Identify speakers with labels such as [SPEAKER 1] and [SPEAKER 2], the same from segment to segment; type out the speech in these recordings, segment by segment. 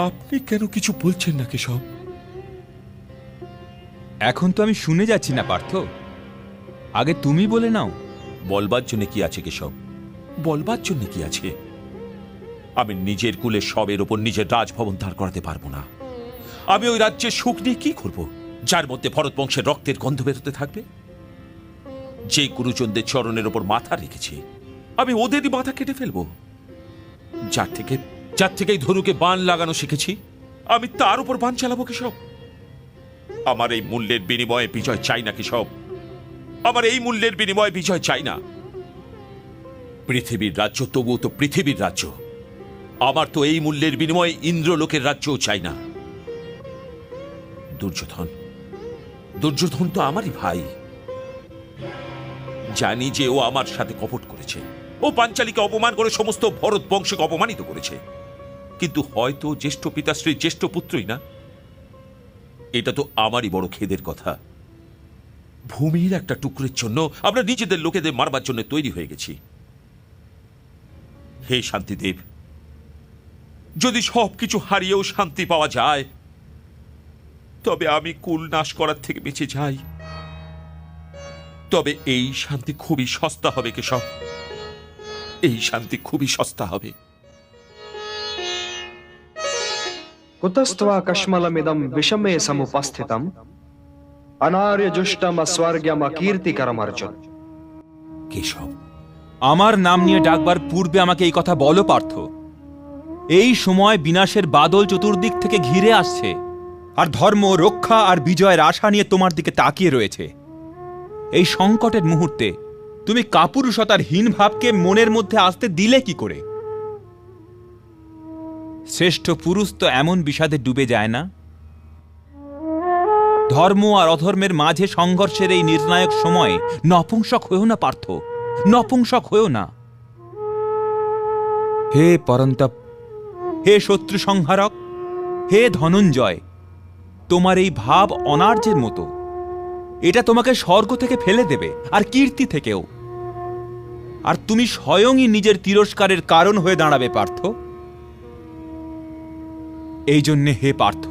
[SPEAKER 1] আপনি কেন কিছু বলছেন না কেশব?
[SPEAKER 2] এখন তো আমি শুনে যাচ্ছি না পার্থ, আগে তুমি বলে নাও।
[SPEAKER 1] বলবার জন্য কি আছে কেশব? বলবার জন্য কি আছে? আমি নিজের কুলের সবের ওপর নিজের রাজভবন দাঁড় করাতে পারবো না। আমি ওই রাজ্যের সুখ নিয়ে কি করব, যার মধ্যে ভরত বংশের রক্তের গন্ধ বেরোতে থাকবে? যে গুরুজনদের চরণের ওপর মাথা রেখেছি, আমি ওদেরই মাথা কেটে ফেলবো? যার থেকে এই ধনুকে বাণ লাগানো শিখেছি, আমি তার উপর বাণ চালাবো কেশব? আমার এই মূল্যের বিনিময়ে বিজয় চাই না কেশব, আমার এই মূল্যের বিনিময়ে বিজয় চাই না। পৃথিবীর রাজ্য তবুও তো পৃথিবীর রাজ্য, আমার তো এই মূল্যের বিনিময়ে ইন্দ্রলোকের রাজ্যও চাই না। দুর্যোধন তো আমারই ভাই। জানি যে ও আমার সাথে কপট করেছে, ও পাঞ্চালীকে অপমান করে সমস্ত ভরত বংশকে অপমানিত করেছে, কিন্তু হয়তো জ্যেষ্ঠ পিতাশ্রীর জ্যেষ্ঠ পুত্রই না। এটা তো আমারই বড় খেদের কথা। ভূমির একটা টুকরের জন্য আমরা নিজেদের লোকেদের মারবার জন্য তৈরি হয়ে গেছি। হে শান্তিদেব, যদি সবকিছু হারিয়েও শান্তি পাওয়া যায়, তবে আমি কুল নাশ করার থেকে বেঁচে যাই। তবে এই শান্তি খুবই সস্তা হবে কেশব, এই শান্তি খুবই সস্তা হবে।
[SPEAKER 3] कुतस्त्वा कश्मलमिदं विषमे समुपस्थितम् अनार्यजुष्टम स्वर्गम कीर्तिकरम अर्जुन।
[SPEAKER 1] কেশব,
[SPEAKER 2] আমার নাম নিয়ে ডাকবার পূর্বে আমাকে এই কথা বলো পার্থ। এই সময় বিনাশের বাদল চতুর্দিক থেকে ঘিরে আসছে, আর ধর্ম রক্ষা আর বিজয়ের আশা নিয়ে তোমার দিকে তাকিয়ে রয়েছে। এই সংকটের মুহূর্তে তুমি কাপুরুষতার হীন ভাবকে মনের মধ্যে আসতে দিলে কি করে? শ্রেষ্ঠ পুরুষ তো এমন বিষাদে ডুবে যায় না। ধর্ম আর অধর্মের মাঝে সংঘর্ষের এই নির্ণায়ক সময়ে নপুংসক হয়েও না পার্থ, নপুংসক হয়েও না। হে পরন্তপ, হে শত্রু সংহারক, হে ধনঞ্জয়, তোমার এই ভাব অনার্যের মতো। এটা তোমাকে স্বর্গ থেকে ফেলে দেবে, আর কীর্তি থেকেও। আর তুমি স্বয়ংই নিজের তিরস্কারের কারণ হয়ে দাঁড়াবে পার্থ। এই জন্যে হে পার্থ,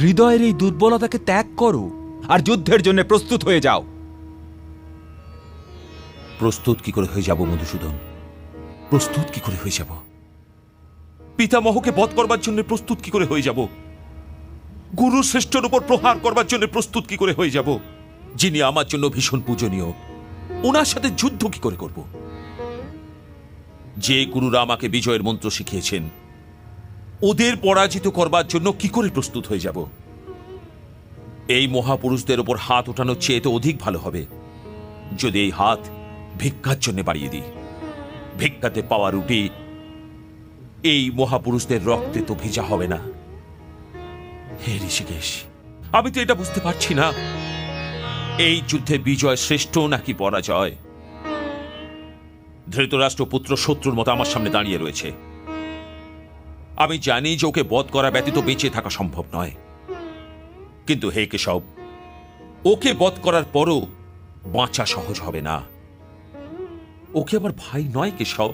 [SPEAKER 2] হৃদয়ের এই দুর্বলতাকে ত্যাগ করো আর যুদ্ধের জন্য প্রস্তুত হয়ে যাও।
[SPEAKER 1] প্রস্তুত কি করে হয়ে যাব মধুসূদন? প্রস্তুত কি করে হয়ে যাব? পিতামহকে বধ করবার জন্য প্রস্তুত কি করে হয়ে যাব? গুরু শ্রেষ্ঠর উপর প্রহার করবার জন্য প্রস্তুত কি করে হয়ে যাব? যিনি আমার জন্য ভীষণ পূজনীয়, ওনার সাথে যুদ্ধ কি করে করব? যে গুরুরা আমাকে বিজয়ের মন্ত্র শিখিয়েছেন, ওদের পরাজিত করবার জন্য কি করে প্রস্তুত হয়ে যাব? এই মহাপুরুষদের উপর হাত ওঠানোর চেয়ে তো অধিক ভালো হবে যদি এই হাত ভিক্ষার জন্য বাড়িয়ে দিই। ভিক্ষাতে পাওয়া রুটি এই মহাপুরুষদের রক্তে তো ভেজা হবে না। হে ঋষিকেশ, আমি তো এটা বুঝতে পারছি না, এই যুদ্ধে বিজয় শ্রেষ্ঠ নাকি পরাজয়। ধৃতরাষ্ট্র পুত্র শত্রুর মতো আমার সামনে দাঁড়িয়ে রয়েছে। আমি জানি যে ওকে বধ করা ব্যতীত বেঁচে থাকা সম্ভব নয়, কিন্তু হে কেশব, ওকে বধ করার পরও বাঁচা সহজ হবে না। ওকে আমার ভাই নয় কেশব,